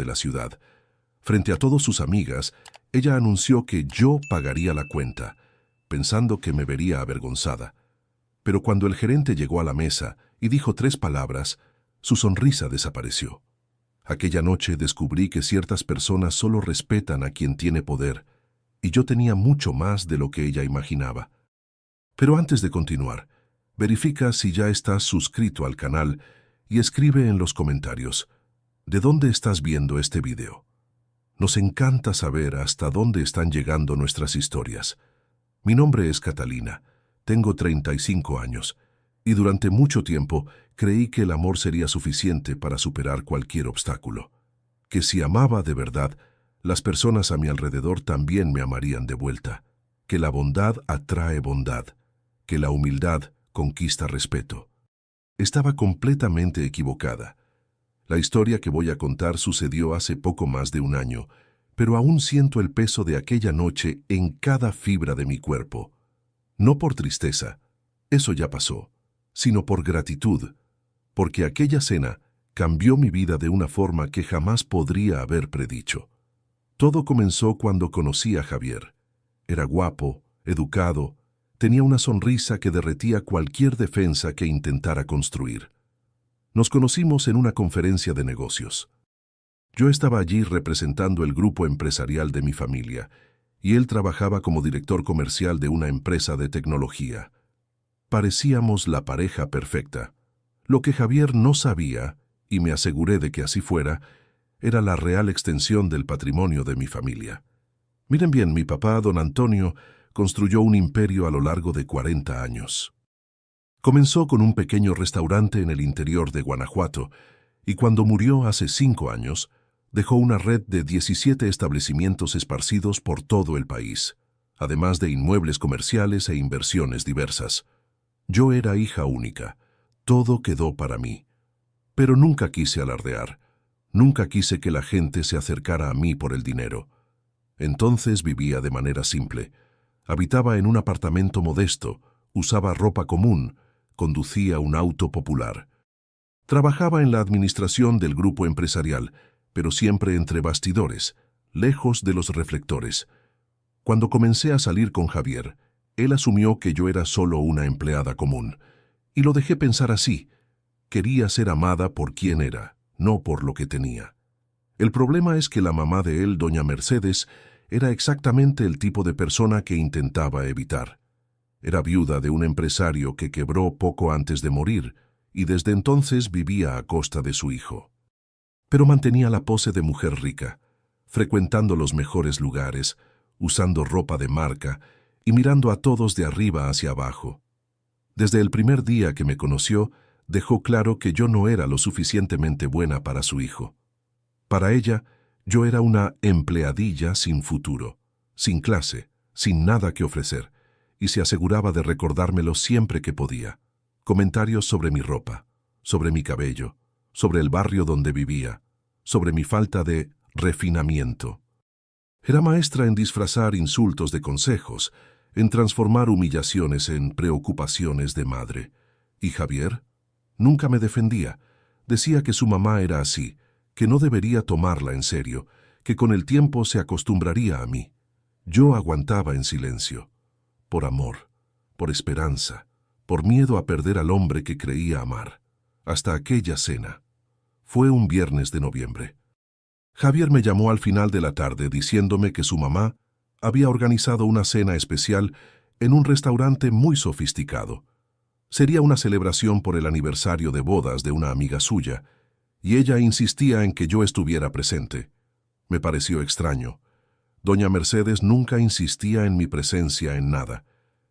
de la ciudad. Frente a todas sus amigas, ella anunció que yo pagaría la cuenta, pensando que me vería avergonzada. Pero cuando el gerente llegó a la mesa y dijo 3 palabras, su sonrisa desapareció. Aquella noche descubrí que ciertas personas solo respetan a quien tiene poder, y yo tenía mucho más de lo que ella imaginaba. Pero antes de continuar, verifica si ya estás suscrito al canal y escribe en los comentarios, ¿de dónde estás viendo este video? Nos encanta saber hasta dónde están llegando nuestras historias. Mi nombre es Catalina, tengo 35 años, y durante mucho tiempo creí que el amor sería suficiente para superar cualquier obstáculo. Que si amaba de verdad, las personas a mi alrededor también me amarían de vuelta. Que la bondad atrae bondad, que la humildad conquista respeto. Estaba completamente equivocada. La historia que voy a contar sucedió hace poco más de un año, pero aún siento el peso de aquella noche en cada fibra de mi cuerpo. No por tristeza, eso ya pasó, sino por gratitud, porque aquella cena cambió mi vida de una forma que jamás podría haber predicho. Todo comenzó cuando conocí a Javier. Era guapo, educado, tenía una sonrisa que derretía cualquier defensa que intentara construir. Nos conocimos en una conferencia de negocios. Yo estaba allí representando el grupo empresarial de mi familia, y él trabajaba como director comercial de una empresa de tecnología. Parecíamos la pareja perfecta. Lo que Javier no sabía, y me aseguré de que así fuera, era la real extensión del patrimonio de mi familia. Miren bien, mi papá, don Antonio, construyó un imperio a lo largo de 40 años. Comenzó con un pequeño restaurante en el interior de Guanajuato, y cuando murió hace 5 años, dejó una red de 17 establecimientos esparcidos por todo el país, además de inmuebles comerciales e inversiones diversas. Yo era hija única, todo quedó para mí. Pero nunca quise alardear, nunca quise que la gente se acercara a mí por el dinero. Entonces vivía de manera simple. Habitaba en un apartamento modesto, usaba ropa común, conducía un auto popular. Trabajaba en la administración del grupo empresarial, pero siempre entre bastidores, lejos de los reflectores. Cuando comencé a salir con Javier, él asumió que yo era solo una empleada común, y lo dejé pensar así. Quería ser amada por quien era, no por lo que tenía. El problema es que la mamá de él, doña Mercedes, era exactamente el tipo de persona que intentaba evitar. Era viuda de un empresario que quebró poco antes de morir, y desde entonces vivía a costa de su hijo. Pero mantenía la pose de mujer rica, frecuentando los mejores lugares, usando ropa de marca y mirando a todos de arriba hacia abajo. Desde el primer día que me conoció, dejó claro que yo no era lo suficientemente buena para su hijo. Para ella, yo era una empleadilla sin futuro, sin clase, sin nada que ofrecer, y se aseguraba de recordármelo siempre que podía. Comentarios sobre mi ropa, sobre mi cabello, sobre el barrio donde vivía, sobre mi falta de refinamiento. Era maestra en disfrazar insultos de consejos, en transformar humillaciones en preocupaciones de madre. ¿Y Javier? Nunca me defendía. Decía que su mamá era así, que no debería tomarla en serio, que con el tiempo se acostumbraría a mí. Yo aguantaba en silencio. Por amor, por esperanza, por miedo a perder al hombre que creía amar. Hasta aquella cena. Fue un viernes de noviembre. Javier me llamó al final de la tarde diciéndome que su mamá había organizado una cena especial en un restaurante muy sofisticado. Sería una celebración por el aniversario de bodas de una amiga suya, y ella insistía en que yo estuviera presente. Me pareció extraño. Doña Mercedes nunca insistía en mi presencia en nada,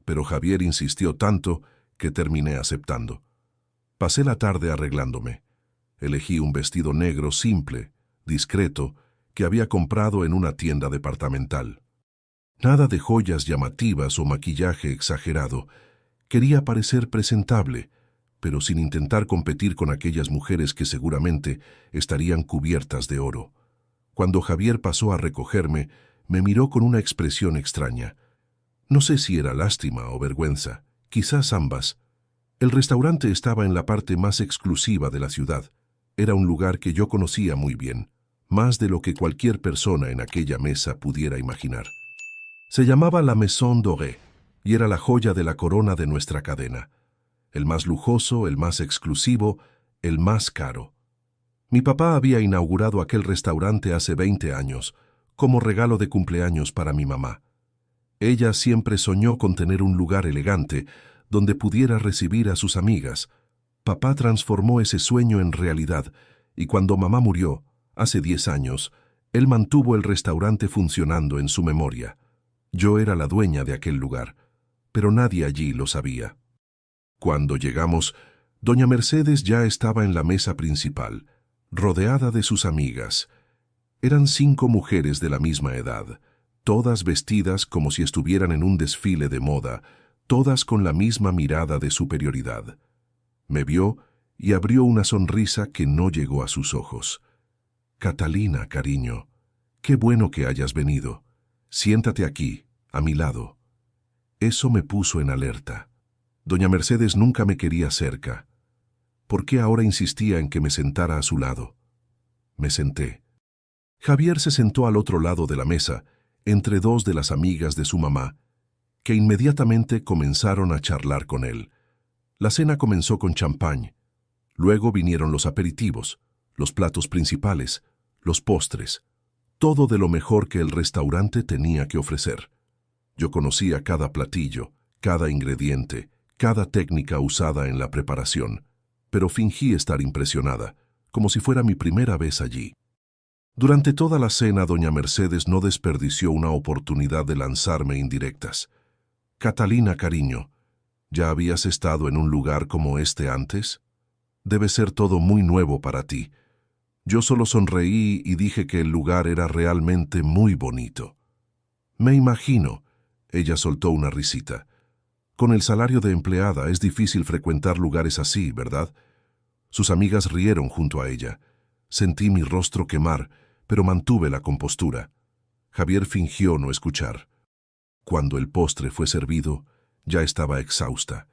pero Javier insistió tanto que terminé aceptando. Pasé la tarde arreglándome. Elegí un vestido negro simple, discreto, que había comprado en una tienda departamental. Nada de joyas llamativas o maquillaje exagerado. Quería parecer presentable, pero sin intentar competir con aquellas mujeres que seguramente estarían cubiertas de oro. Cuando Javier pasó a recogerme, me miró con una expresión extraña. No sé si era lástima o vergüenza, quizás ambas. El restaurante estaba en la parte más exclusiva de la ciudad. Era un lugar que yo conocía muy bien. más de lo que cualquier persona en aquella mesa pudiera imaginar. Se llamaba la Maison Dorée y era la joya de la corona de nuestra cadena. El más lujoso, el más exclusivo, el más caro. Mi papá había inaugurado aquel restaurante hace 20 años, como regalo de cumpleaños para mi mamá. Ella siempre soñó con tener un lugar elegante donde pudiera recibir a sus amigas. Papá transformó ese sueño en realidad y cuando mamá murió, hace 10 años, él mantuvo el restaurante funcionando en su memoria. Yo era la dueña de aquel lugar, pero nadie allí lo sabía. Cuando llegamos, doña Mercedes ya estaba en la mesa principal, rodeada de sus amigas. Eran 5 mujeres de la misma edad, todas vestidas como si estuvieran en un desfile de moda, todas con la misma mirada de superioridad. Me vio y abrió una sonrisa que no llegó a sus ojos. «Catalina, cariño, qué bueno que hayas venido. Siéntate aquí, a mi lado». Eso me puso en alerta. Doña Mercedes nunca me quería cerca. ¿Por qué ahora insistía en que me sentara a su lado? Me senté. Javier se sentó al otro lado de la mesa, entre 2 de las amigas de su mamá, que inmediatamente comenzaron a charlar con él. La cena comenzó con champán. Luego vinieron los aperitivos, los platos principales, los postres, todo de lo mejor que el restaurante tenía que ofrecer. Yo conocía cada platillo, cada ingrediente, cada técnica usada en la preparación, pero fingí estar impresionada, como si fuera mi primera vez allí. Durante toda la cena, doña Mercedes no desperdició una oportunidad de lanzarme indirectas. «Catalina, cariño, ¿ya habías estado en un lugar como este antes? Debe ser todo muy nuevo para ti». Yo solo sonreí y dije que el lugar era realmente muy bonito. «Me imagino», ella soltó una risita. «Con el salario de empleada es difícil frecuentar lugares así, ¿verdad?». Sus amigas rieron junto a ella. Sentí mi rostro quemar, pero mantuve la compostura. Javier fingió no escuchar. Cuando el postre fue servido, ya estaba exhausta.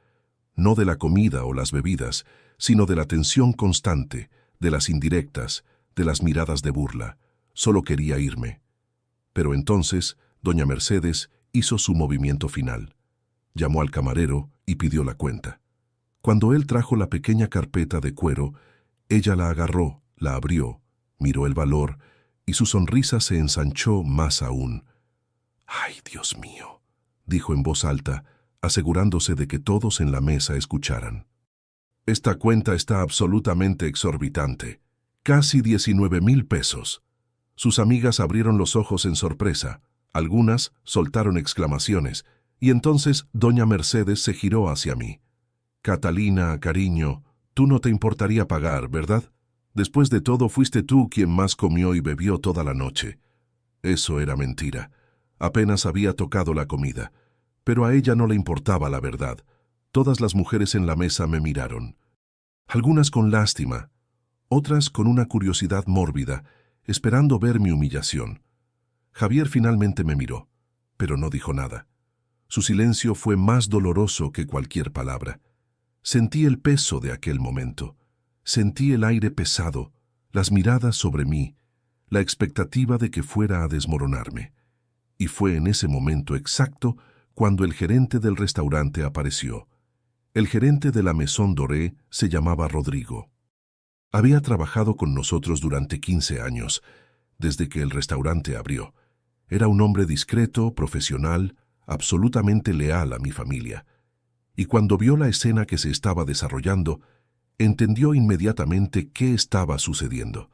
No de la comida o las bebidas, sino de la tensión constante, de las indirectas, de las miradas de burla. Solo quería irme. Pero entonces, doña Mercedes hizo su movimiento final. Llamó al camarero y pidió la cuenta. Cuando él trajo la pequeña carpeta de cuero, ella la agarró, la abrió, miró el valor y su sonrisa se ensanchó más aún. «Ay, Dios mío», dijo en voz alta, asegurándose de que todos en la mesa escucharan. «Esta cuenta está absolutamente exorbitante. Casi 19,000 pesos». Sus amigas abrieron los ojos en sorpresa. Algunas soltaron exclamaciones, y entonces doña Mercedes se giró hacia mí. «Catalina, cariño, tú no te importaría pagar, ¿verdad? Después de todo, fuiste tú quien más comió y bebió toda la noche». Eso era mentira. Apenas había tocado la comida. Pero a ella no le importaba la verdad. Todas las mujeres en la mesa me miraron. Algunas con lástima, otras con una curiosidad mórbida, esperando ver mi humillación. Javier finalmente me miró, pero no dijo nada. Su silencio fue más doloroso que cualquier palabra. Sentí el peso de aquel momento. Sentí el aire pesado, las miradas sobre mí, la expectativa de que fuera a desmoronarme. Y fue en ese momento exacto cuando el gerente del restaurante apareció. El gerente de la Maison Dorée se llamaba Rodrigo. Había trabajado con nosotros durante 15 años, desde que el restaurante abrió. Era un hombre discreto, profesional, absolutamente leal a mi familia. Y cuando vio la escena que se estaba desarrollando, entendió inmediatamente qué estaba sucediendo.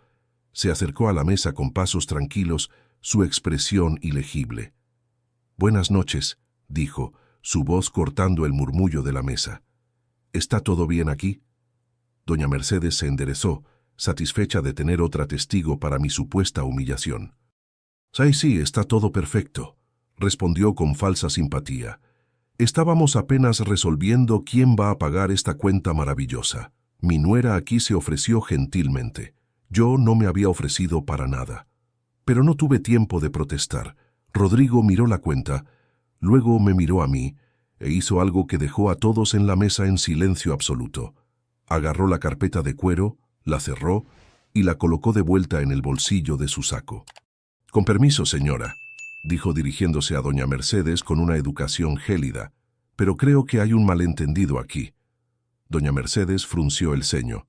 Se acercó a la mesa con pasos tranquilos, su expresión ilegible. «Buenas noches», dijo, su voz cortando el murmullo de la mesa. «¿Está todo bien aquí?». Doña Mercedes se enderezó, satisfecha de tener otra testigo para mi supuesta humillación. Sí, está todo perfecto», respondió con falsa simpatía. «Estábamos apenas resolviendo quién va a pagar esta cuenta maravillosa. Mi nuera aquí se ofreció gentilmente. Yo no me había ofrecido para nada». Pero no tuve tiempo de protestar. Rodrigo miró la cuenta, luego me miró a mí, e hizo algo que dejó a todos en la mesa en silencio absoluto. Agarró la carpeta de cuero, la cerró y la colocó de vuelta en el bolsillo de su saco. «Con permiso, señora», dijo dirigiéndose a doña Mercedes con una educación gélida, «pero creo que hay un malentendido aquí». Doña Mercedes frunció el ceño.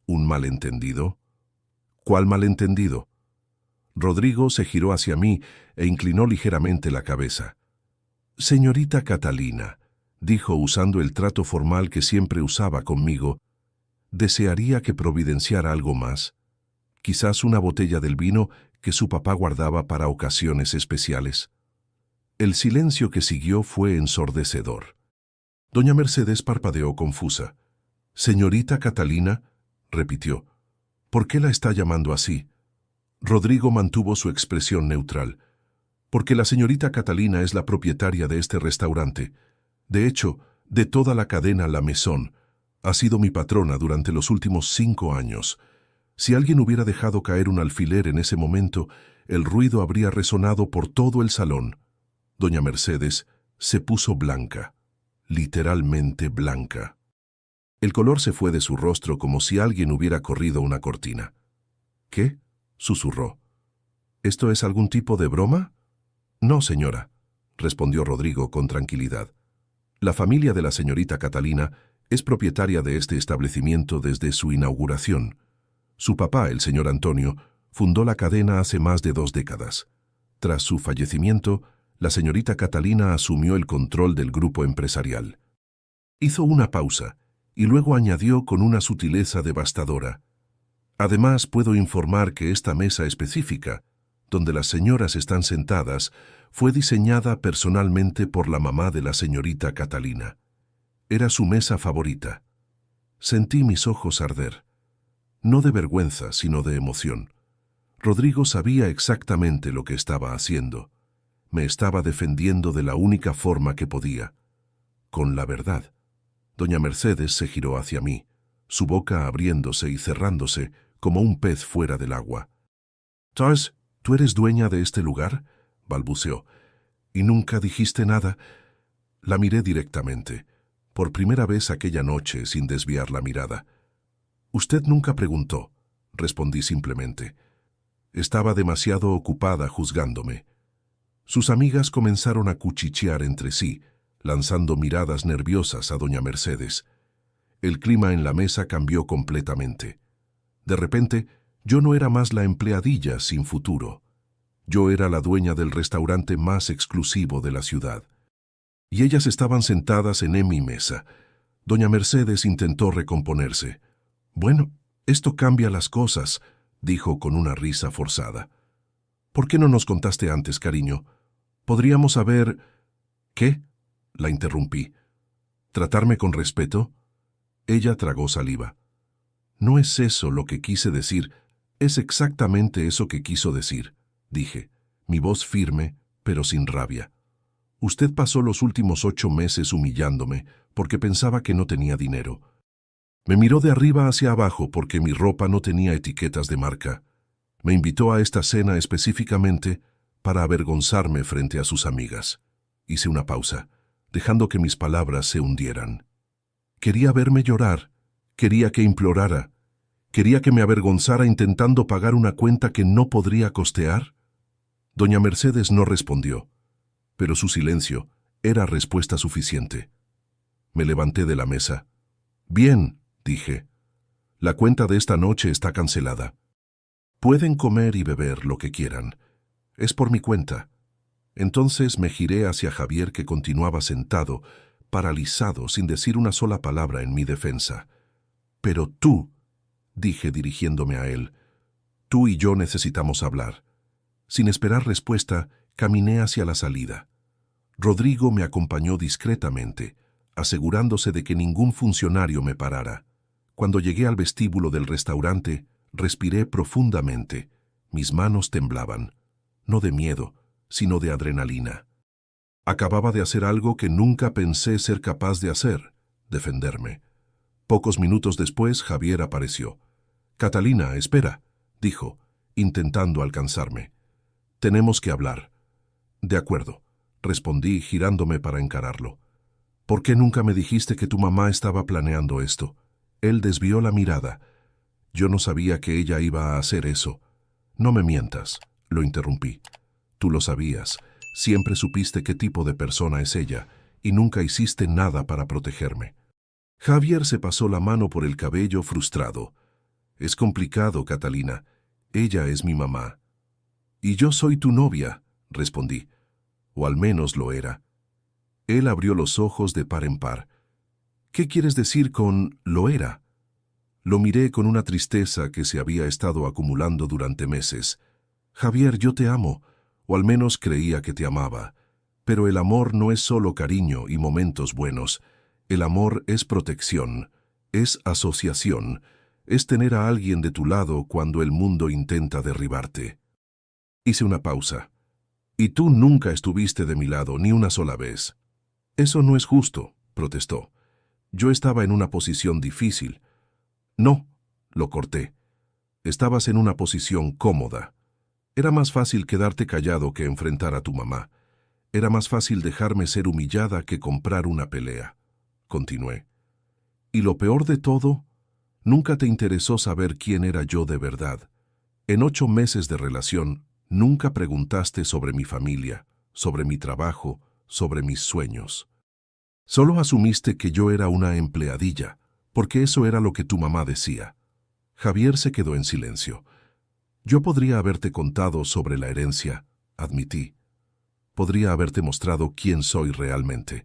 «¿Un malentendido? ¿Cuál malentendido?» Rodrigo se giró hacia mí e inclinó ligeramente la cabeza. «Señorita Catalina», dijo usando el trato formal que siempre usaba conmigo, «¿desearía que providenciara algo más? Quizás una botella del vino que su papá guardaba para ocasiones especiales». El silencio que siguió fue ensordecedor. Doña Mercedes parpadeó confusa. «Señorita Catalina», repitió, «¿por qué la está llamando así?» Rodrigo mantuvo su expresión neutral. «Porque la señorita Catalina es la propietaria de este restaurante. De hecho, de toda la cadena La Maison. Ha sido mi patrona durante los últimos 5 años. Si alguien hubiera dejado caer un alfiler en ese momento, el ruido habría resonado por todo el salón». Doña Mercedes se puso blanca, literalmente blanca. El color se fue de su rostro como si alguien hubiera corrido una cortina. «¿Qué?», susurró. «¿Esto es algún tipo de broma?» «No, señora», respondió Rodrigo con tranquilidad. «La familia de la señorita Catalina es propietaria de este establecimiento desde su inauguración. Su papá, el señor Antonio, fundó la cadena hace más de 2 décadas. Tras su fallecimiento, la señorita Catalina asumió el control del grupo empresarial». Hizo una pausa y luego añadió con una sutileza devastadora: «Además, puedo informar que esta mesa específica, donde las señoras están sentadas, fue diseñada personalmente por la mamá de la señorita Catalina. Era su mesa favorita». Sentí mis ojos arder. No de vergüenza, sino de emoción. Rodrigo sabía exactamente lo que estaba haciendo. Me estaba defendiendo de la única forma que podía, con la verdad. Doña Mercedes se giró hacia mí, su boca abriéndose y cerrándose como un pez fuera del agua. «Tars, ¿tú eres dueña de este lugar?», balbuceó. «¿Y nunca dijiste nada?». La miré directamente, por primera vez aquella noche sin desviar la mirada. «Usted nunca preguntó», respondí simplemente. Estaba demasiado ocupada juzgándome. Sus amigas comenzaron a cuchichear entre sí, lanzando miradas nerviosas a doña Mercedes. El clima en la mesa cambió completamente. De repente, yo no era más la empleadilla sin futuro. Yo era la dueña del restaurante más exclusivo de la ciudad. Y ellas estaban sentadas en mi mesa. Doña Mercedes intentó recomponerse. «Bueno, esto cambia las cosas», dijo con una risa forzada. «¿Por qué no nos contaste antes, cariño? Podríamos haber...» «¿Qué?», la interrumpí. «¿Tratarme con respeto?». Ella tragó saliva. «No es eso lo que quise decir, es exactamente eso que quiso decir», dije, mi voz firme, pero sin rabia. «Usted pasó los últimos 8 meses humillándome porque pensaba que no tenía dinero. Me miró de arriba hacia abajo porque mi ropa no tenía etiquetas de marca. Me invitó a esta cena específicamente para avergonzarme frente a sus amigas». Hice una pausa, dejando que mis palabras se hundieran. Quería verme llorar, quería que implorara, quería que me avergonzara intentando pagar una cuenta que no podría costear. Doña Mercedes no respondió, pero su silencio era respuesta suficiente. Me levanté de la mesa. «Bien», dije, «la cuenta de esta noche está cancelada. Pueden comer y beber lo que quieran. Es por mi cuenta». Entonces me giré hacia Javier, que continuaba sentado, paralizado, sin decir una sola palabra en mi defensa. «Pero tú», dije dirigiéndome a él, «tú y yo necesitamos hablar». Sin esperar respuesta, caminé hacia la salida. Rodrigo me acompañó discretamente, asegurándose de que ningún funcionario me parara. Cuando llegué al vestíbulo del restaurante, respiré profundamente. Mis manos temblaban, no de miedo, sino de adrenalina. Acababa de hacer algo que nunca pensé ser capaz de hacer: defenderme. Pocos minutos después, Javier apareció. «Catalina, espera», dijo, intentando alcanzarme. «Tenemos que hablar». «De acuerdo», respondí girándome para encararlo. «¿Por qué nunca me dijiste que tu mamá estaba planeando esto?». Él desvió la mirada. Yo no sabía que ella iba a hacer eso. No me mientas, lo interrumpí. Tú lo sabías. Siempre supiste qué tipo de persona es ella y nunca hiciste nada para protegerme. Javier se pasó la mano por el cabello frustrado. Es complicado, Catalina. Ella es mi mamá. Y yo soy tu novia, respondí. O al menos lo era. Él abrió los ojos de par en par. ¿Qué quieres decir con lo era? Lo miré con una tristeza que se había estado acumulando durante meses. Javier, yo te amo, o al menos creía que te amaba. Pero el amor no es solo cariño y momentos buenos. El amor es protección, es asociación, es tener a alguien de tu lado cuando el mundo intenta derribarte. Hice una pausa. Y tú nunca estuviste de mi lado ni una sola vez. Eso no es justo, protestó. Yo estaba en una posición difícil. No, lo corté. Estabas en una posición cómoda. Era más fácil quedarte callado que enfrentar a tu mamá. Era más fácil dejarme ser humillada que comprar una pelea. Continué. Y lo peor de todo, nunca te interesó saber quién era yo de verdad. En 8 meses de relación, nunca preguntaste sobre mi familia, sobre mi trabajo, sobre mis sueños. Solo asumiste que yo era una empleadilla, porque eso era lo que tu mamá decía. Javier se quedó en silencio. Yo podría haberte contado sobre la herencia, admití. Podría haberte mostrado quién soy realmente.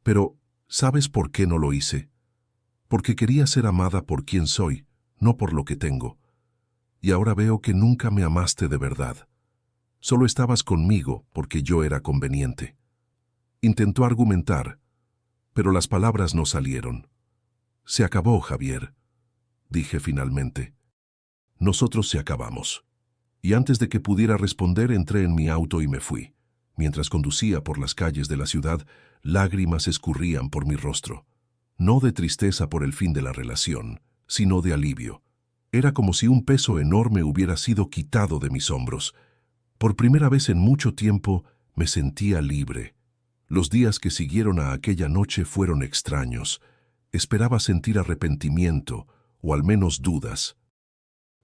Pero, ¿sabes por qué no lo hice? Porque quería ser amada por quien soy, no por lo que tengo. Y ahora veo que nunca me amaste de verdad. Solo estabas conmigo porque yo era conveniente. Intentó argumentar, pero las palabras no salieron. Se acabó, Javier, dije finalmente. Nosotros se acabamos. Y antes de que pudiera responder, entré en mi auto y me fui. Mientras conducía por las calles de la ciudad, lágrimas escurrían por mi rostro. No de tristeza por el fin de la relación, sino de alivio. Era como si un peso enorme hubiera sido quitado de mis hombros. Por primera vez en mucho tiempo me sentía libre. Los días que siguieron a aquella noche fueron extraños. Esperaba sentir arrepentimiento, o al menos dudas.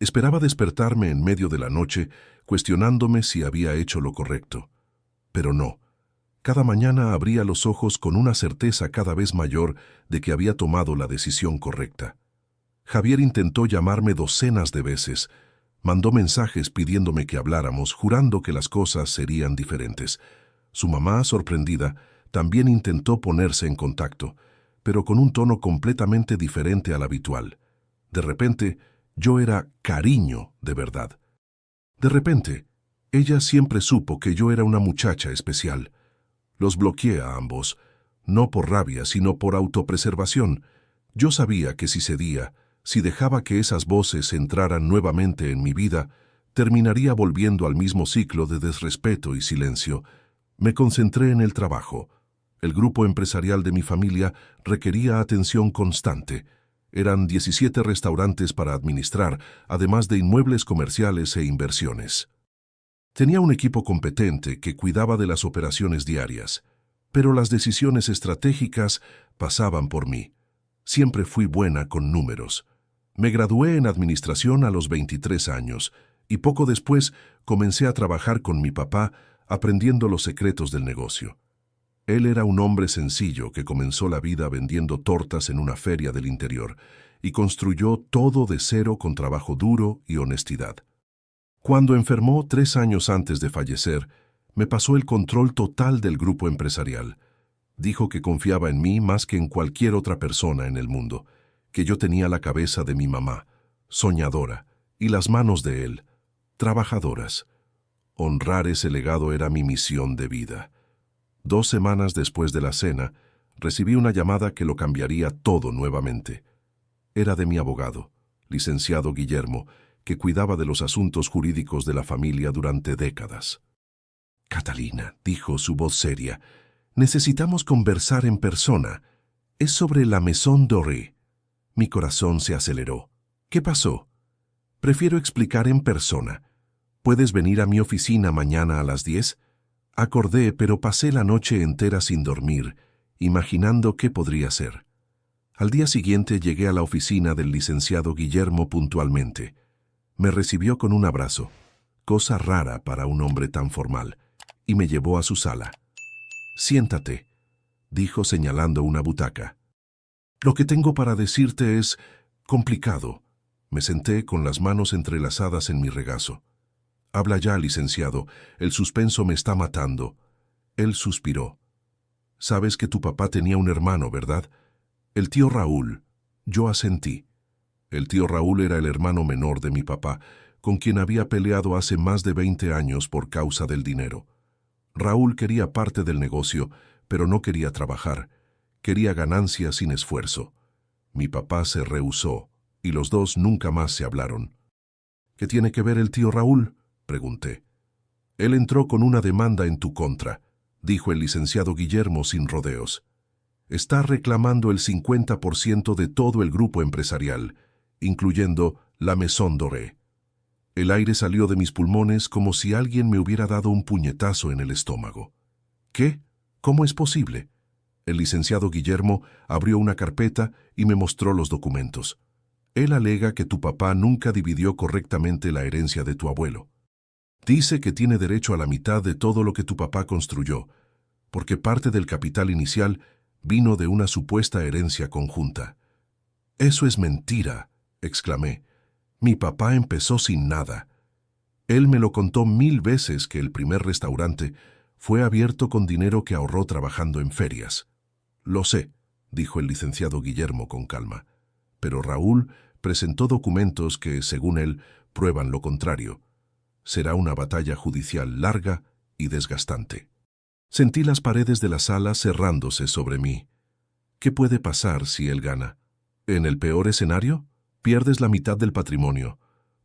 Esperaba despertarme en medio de la noche, cuestionándome si había hecho lo correcto. Pero no. Cada mañana abría los ojos con una certeza cada vez mayor de que había tomado la decisión correcta. Javier intentó llamarme docenas de veces. Mandó mensajes pidiéndome que habláramos, jurando que las cosas serían diferentes. Su mamá, sorprendida, también intentó ponerse en contacto, pero con un tono completamente diferente al habitual. De repente, yo era cariño de verdad. De repente, ella siempre supo que yo era una muchacha especial. Los bloqueé a ambos, no por rabia, sino por autopreservación. Yo sabía que si cedía, si dejaba que esas voces entraran nuevamente en mi vida, terminaría volviendo al mismo ciclo de desrespeto y silencio. Me concentré en el trabajo. El grupo empresarial de mi familia requería atención constante. Eran 17 restaurantes para administrar, además de inmuebles comerciales e inversiones. Tenía un equipo competente que cuidaba de las operaciones diarias, pero las decisiones estratégicas pasaban por mí. Siempre fui buena con números. Me gradué en administración a los 23 años y poco después comencé a trabajar con mi papá aprendiendo los secretos del negocio. Él era un hombre sencillo que comenzó la vida vendiendo tortas en una feria del interior y construyó todo de cero con trabajo duro y honestidad. Cuando enfermó 3 años antes de fallecer, me pasó el control total del grupo empresarial. Dijo que confiaba en mí más que en cualquier otra persona en el mundo, que yo tenía la cabeza de mi mamá, soñadora, y las manos de él, trabajadoras. Honrar ese legado era mi misión de vida. 2 semanas después de la cena, recibí una llamada que lo cambiaría todo nuevamente. Era de mi abogado, licenciado Guillermo, que cuidaba de los asuntos jurídicos de la familia durante décadas. «Catalina», dijo su voz seria, «necesitamos conversar en persona. Es sobre la Maison Doré». Mi corazón se aceleró. «¿Qué pasó?» «Prefiero explicar en persona. ¿Puedes venir a mi oficina mañana a las 10?» Acordé, pero pasé la noche entera sin dormir, imaginando qué podría ser. Al día siguiente llegué a la oficina del licenciado Guillermo puntualmente. Me recibió con un abrazo, cosa rara para un hombre tan formal, y me llevó a su sala. «Siéntate», dijo señalando una butaca. «Lo que tengo para decirte es complicado». Me senté con las manos entrelazadas en mi regazo. «Habla ya, licenciado, el suspenso me está matando». Él suspiró. «Sabes que tu papá tenía un hermano, ¿verdad? El tío Raúl». Yo asentí. El tío Raúl era el hermano menor de mi papá, con quien había peleado hace más de 20 años por causa del dinero. Raúl quería parte del negocio, pero no quería trabajar. Quería ganancias sin esfuerzo. Mi papá se rehusó, y los dos nunca más se hablaron. «¿Qué tiene que ver el tío Raúl?», pregunté. «Él entró con una demanda en tu contra», dijo el licenciado Guillermo sin rodeos. «Está reclamando el 50% de todo el grupo empresarial, incluyendo la Maison Doré». El aire salió de mis pulmones como si alguien me hubiera dado un puñetazo en el estómago. «¿Qué? ¿Cómo es posible?». El licenciado Guillermo abrió una carpeta y me mostró los documentos. Él alega que tu papá nunca dividió correctamente la herencia de tu abuelo. Dice que tiene derecho a la mitad de todo lo que tu papá construyó, porque parte del capital inicial vino de una supuesta herencia conjunta. «Eso es mentira», exclamé. «Mi papá empezó sin nada». Él me lo contó 1000 veces que el primer restaurante fue abierto con dinero que ahorró trabajando en ferias. «Lo sé», dijo el licenciado Guillermo con calma, «pero Raúl presentó documentos que, según él, prueban lo contrario. Será una batalla judicial larga y desgastante». Sentí las paredes de la sala cerrándose sobre mí. ¿Qué puede pasar si él gana? En el peor escenario, pierdes la mitad del patrimonio.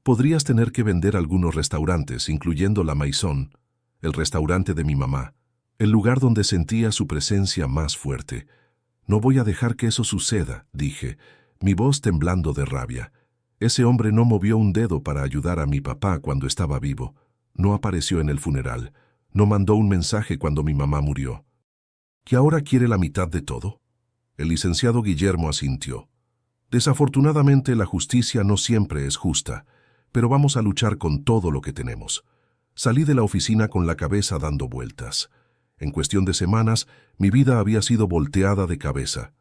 Podrías tener que vender algunos restaurantes, incluyendo la Maison, el restaurante de mi mamá, el lugar donde sentía su presencia más fuerte. «No voy a dejar que eso suceda», dije, mi voz temblando de rabia. Ese hombre no movió un dedo para ayudar a mi papá cuando estaba vivo. No apareció en el funeral. No mandó un mensaje cuando mi mamá murió. ¿Que ahora quiere la mitad de todo? El licenciado Guillermo asintió. «Desafortunadamente la justicia no siempre es justa, pero vamos a luchar con todo lo que tenemos». Salí de la oficina con la cabeza dando vueltas. En cuestión de semanas, mi vida había sido volteada de cabeza.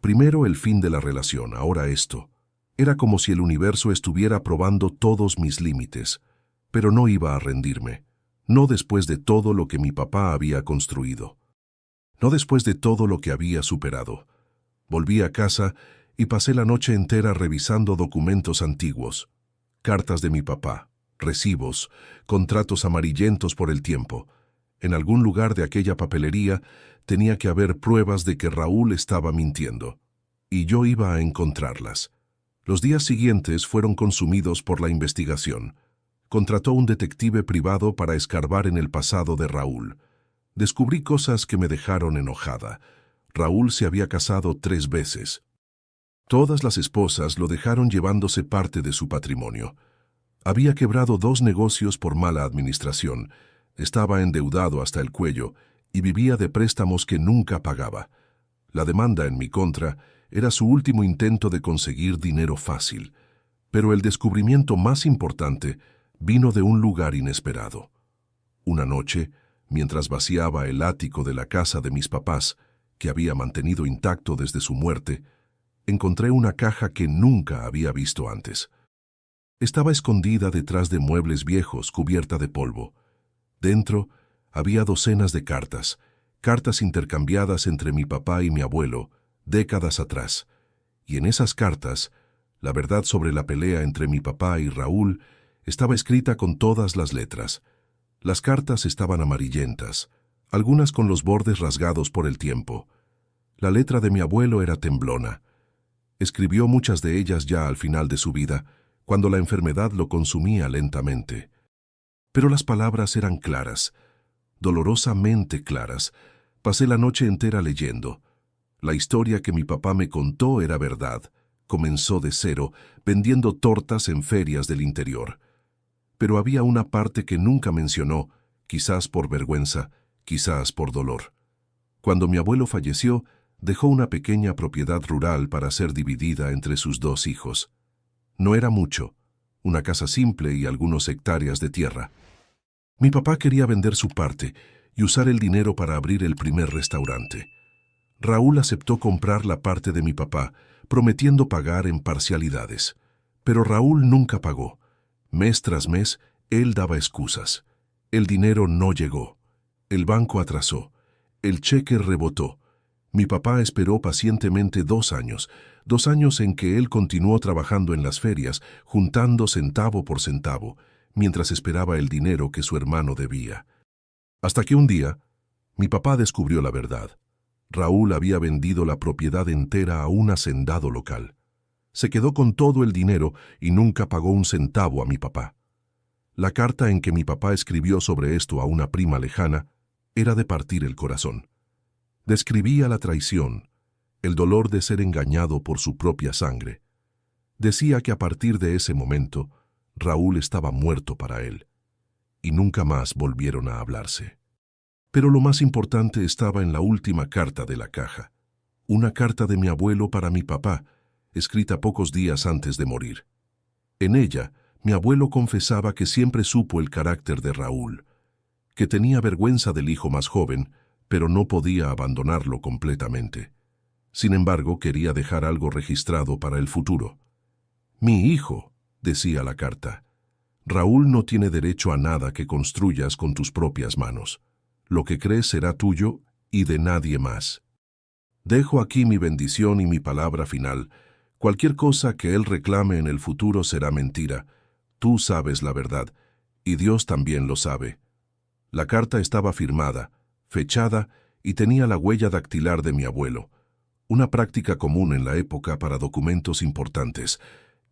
Primero el fin de la relación, ahora esto. Era como si el universo estuviera probando todos mis límites, pero no iba a rendirme. No después de todo lo que mi papá había construido. No después de todo lo que había superado. Volví a casa y pasé la noche entera revisando documentos antiguos. Cartas de mi papá, recibos, contratos amarillentos por el tiempo. En algún lugar de aquella papelería tenía que haber pruebas de que Raúl estaba mintiendo. Y yo iba a encontrarlas. Los días siguientes fueron consumidos por la investigación. Contrató un detective privado para escarbar en el pasado de Raúl. Descubrí cosas que me dejaron enojada. Raúl se había casado 3 veces. Todas las esposas lo dejaron llevándose parte de su patrimonio. Había quebrado 2 negocios por mala administración. Estaba endeudado hasta el cuello y vivía de préstamos que nunca pagaba. La demanda en mi contra era su último intento de conseguir dinero fácil. Pero el descubrimiento más importante vino de un lugar inesperado. Una noche, mientras vaciaba el ático de la casa de mis papás, que había mantenido intacto desde su muerte, encontré una caja que nunca había visto antes. Estaba escondida detrás de muebles viejos, cubierta de polvo. Dentro había docenas de cartas, cartas intercambiadas entre mi papá y mi abuelo, décadas atrás. Y en esas cartas, la verdad sobre la pelea entre mi papá y Raúl estaba escrita con todas las letras. Las cartas estaban amarillentas, algunas con los bordes rasgados por el tiempo. La letra de mi abuelo era temblona. Escribió muchas de ellas ya al final de su vida, cuando la enfermedad lo consumía lentamente. Pero las palabras eran claras, dolorosamente claras. Pasé la noche entera leyendo. La historia que mi papá me contó era verdad. Comenzó de cero, vendiendo tortas en ferias del interior. Pero había una parte que nunca mencionó, quizás por vergüenza, quizás por dolor. Cuando mi abuelo falleció, dejó una pequeña propiedad rural para ser dividida entre sus 2 hijos. No era mucho, una casa simple y algunas hectáreas de tierra. Mi papá quería vender su parte y usar el dinero para abrir el primer restaurante. Raúl aceptó comprar la parte de mi papá, prometiendo pagar en parcialidades. Pero Raúl nunca pagó. Mes tras mes, él daba excusas. El dinero no llegó. El banco atrasó. El cheque rebotó. Mi papá esperó pacientemente 2 años, 2 años en que él continuó trabajando en las ferias, juntando centavo por centavo, mientras esperaba el dinero que su hermano debía. Hasta que un día, mi papá descubrió la verdad. Raúl había vendido la propiedad entera a un hacendado local. Se quedó con todo el dinero y nunca pagó un centavo a mi papá. La carta en que mi papá escribió sobre esto a una prima lejana era de partir el corazón. Describía la traición, el dolor de ser engañado por su propia sangre. Decía que a partir de ese momento, Raúl estaba muerto para él, y nunca más volvieron a hablarse. Pero lo más importante estaba en la última carta de la caja, una carta de mi abuelo para mi papá, escrita pocos días antes de morir. En ella, mi abuelo confesaba que siempre supo el carácter de Raúl, que tenía vergüenza del hijo más joven, pero no podía abandonarlo completamente. Sin embargo, quería dejar algo registrado para el futuro. «Mi hijo», decía la carta, «Raúl no tiene derecho a nada que construyas con tus propias manos. Lo que crees será tuyo y de nadie más. Dejo aquí mi bendición y mi palabra final. Cualquier cosa que él reclame en el futuro será mentira. Tú sabes la verdad, y Dios también lo sabe». La carta estaba firmada, fechada y tenía la huella dactilar de mi abuelo, una práctica común en la época para documentos importantes.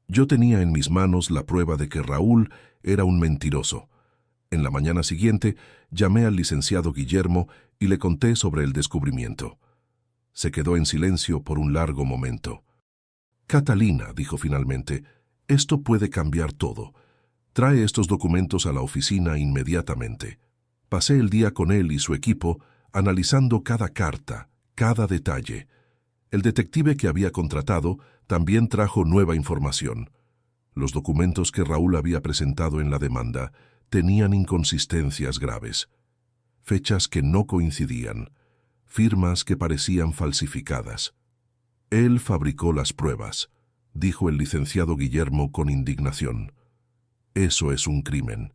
Yo tenía en mis manos la prueba de que Raúl era un mentiroso. En la mañana siguiente, llamé al licenciado Guillermo y le conté sobre el descubrimiento. Se quedó en silencio por un largo momento. «Catalina», dijo finalmente, «esto puede cambiar todo. Trae estos documentos a la oficina inmediatamente». Pasé el día con él y su equipo, analizando cada carta, cada detalle. El detective que había contratado también trajo nueva información. Los documentos que Raúl había presentado en la demanda tenían inconsistencias graves. Fechas que no coincidían, firmas que parecían falsificadas. «Él fabricó las pruebas», dijo el licenciado Guillermo con indignación. «Eso es un crimen.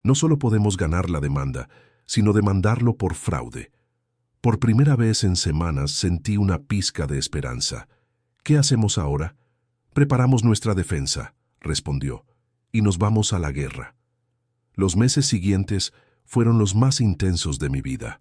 No solo podemos ganar la demanda, sino demandarlo por fraude». Por primera vez en semanas sentí una pizca de esperanza. «¿Qué hacemos ahora?» «Preparamos nuestra defensa», respondió, «y nos vamos a la guerra». Los meses siguientes fueron los más intensos de mi vida.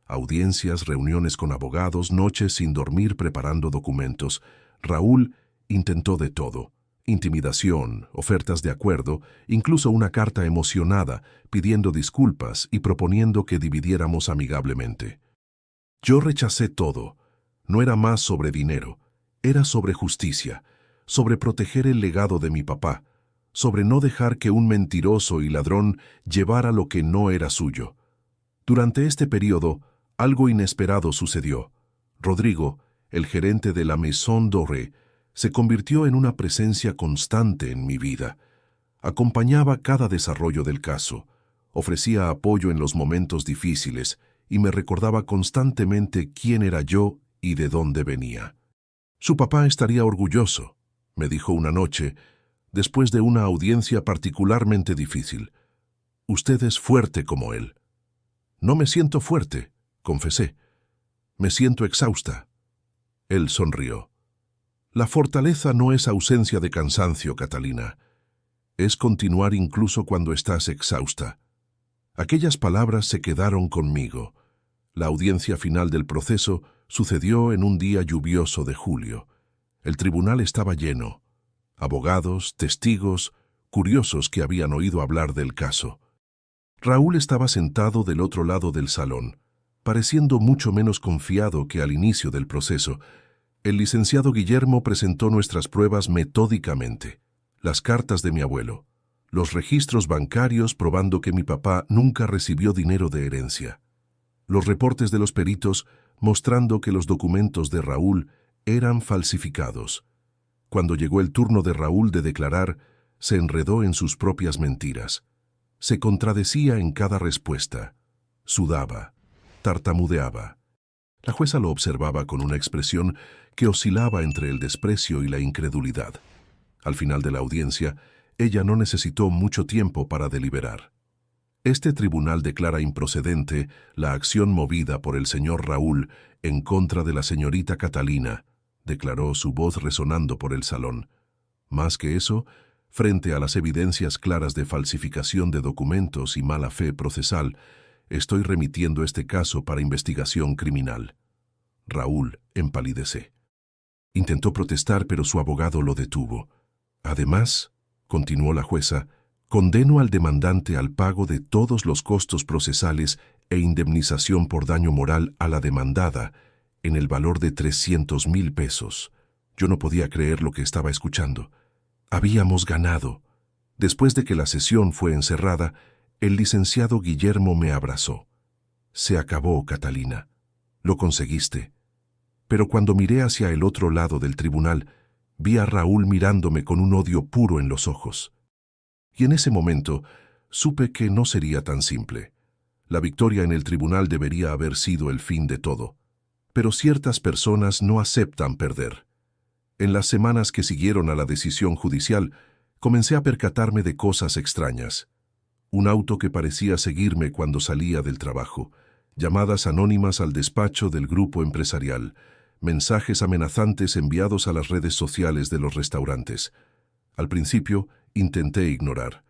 Audiencias, reuniones con abogados, noches sin dormir preparando documentos. Raúl intentó de todo: intimidación, ofertas de acuerdo, incluso una carta emocionada pidiendo disculpas y proponiendo que dividiéramos amigablemente. Yo rechacé todo. No era más sobre dinero, era sobre justicia, sobre proteger el legado de mi papá, sobre no dejar que un mentiroso y ladrón llevara lo que no era suyo. Durante este periodo, algo inesperado sucedió. Rodrigo, el gerente de la Maison Doré, se convirtió en una presencia constante en mi vida. Acompañaba cada desarrollo del caso, ofrecía apoyo en los momentos difíciles y me recordaba constantemente quién era yo y de dónde venía. «Su papá estaría orgulloso», me dijo una noche, después de una audiencia particularmente difícil. «Usted es fuerte como él». «No me siento fuerte», confesé. «Me siento exhausta». Él sonrió. «La fortaleza no es ausencia de cansancio, Catalina. Es continuar incluso cuando estás exhausta». Aquellas palabras se quedaron conmigo. La audiencia final del proceso sucedió en un día lluvioso de julio. El tribunal estaba lleno. Abogados, testigos, curiosos que habían oído hablar del caso. Raúl estaba sentado del otro lado del salón, pareciendo mucho menos confiado que al inicio del proceso. El licenciado Guillermo presentó nuestras pruebas metódicamente: las cartas de mi abuelo, los registros bancarios probando que mi papá nunca recibió dinero de herencia. Los reportes de los peritos mostrando que los documentos de Raúl eran falsificados. Cuando llegó el turno de Raúl de declarar, se enredó en sus propias mentiras. Se contradecía en cada respuesta. Sudaba, tartamudeaba. La jueza lo observaba con una expresión que oscilaba entre el desprecio y la incredulidad. Al final de la audiencia, ella no necesitó mucho tiempo para deliberar. Este tribunal declara improcedente la acción movida por el señor Raúl en contra de la señorita Catalina, declaró su voz resonando por el salón. Más que eso, frente a las evidencias claras de falsificación de documentos y mala fe procesal, estoy remitiendo este caso para investigación criminal. Raúl empalidece. Intentó protestar, pero su abogado lo detuvo. Además, continuó la jueza, condeno al demandante al pago de todos los costos procesales e indemnización por daño moral a la demandada, en el valor de 300,000 pesos. Yo no podía creer lo que estaba escuchando. Habíamos ganado. Después de que la sesión fue encerrada, el licenciado Guillermo me abrazó. Se acabó, Catalina. Lo conseguiste. Pero cuando miré hacia el otro lado del tribunal, vi a Raúl mirándome con un odio puro en los ojos. Y en ese momento supe que no sería tan simple. La victoria en el tribunal debería haber sido el fin de todo. Pero ciertas personas no aceptan perder. En las semanas que siguieron a la decisión judicial, comencé a percatarme de cosas extrañas. Un auto que parecía seguirme cuando salía del trabajo, llamadas anónimas al despacho del grupo empresarial, mensajes amenazantes enviados a las redes sociales de los restaurantes. Al principio, intenté ignorar.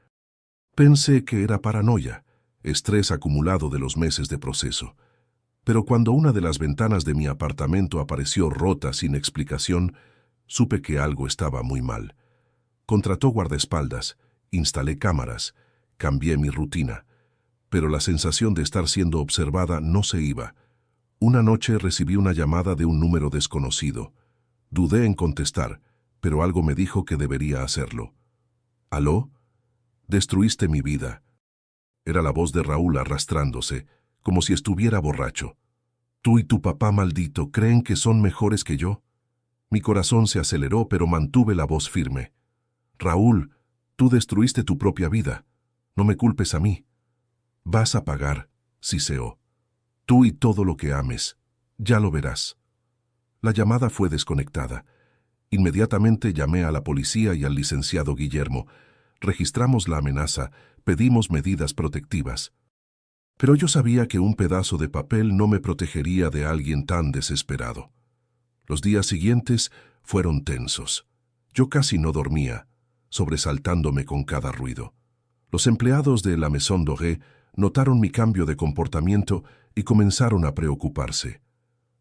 Pensé que era paranoia, estrés acumulado de los meses de proceso. Pero cuando una de las ventanas de mi apartamento apareció rota sin explicación, supe que algo estaba muy mal. Contrató guardaespaldas, instalé cámaras, cambié mi rutina, pero la sensación de estar siendo observada no se iba. Una noche recibí una llamada de un número desconocido. Dudé en contestar, pero algo me dijo que debería hacerlo. ¿Aló? Destruiste mi vida. Era la voz de Raúl arrastrándose, como si estuviera borracho. Tú y tu papá maldito creen que son mejores que yo. Mi corazón se aceleró, pero mantuve la voz firme. Raúl, tú destruiste tu propia vida. No me culpes a mí. Vas a pagar, siseó. Tú y todo lo que ames. Ya lo verás. La llamada fue desconectada. Inmediatamente llamé a la policía y al licenciado Guillermo. Registramos la amenaza, pedimos medidas protectivas. Pero yo sabía que un pedazo de papel no me protegería de alguien tan desesperado. Los días siguientes fueron tensos. Yo casi no dormía, sobresaltándome con cada ruido. Los empleados de la Maison Doré notaron mi cambio de comportamiento y comenzaron a preocuparse.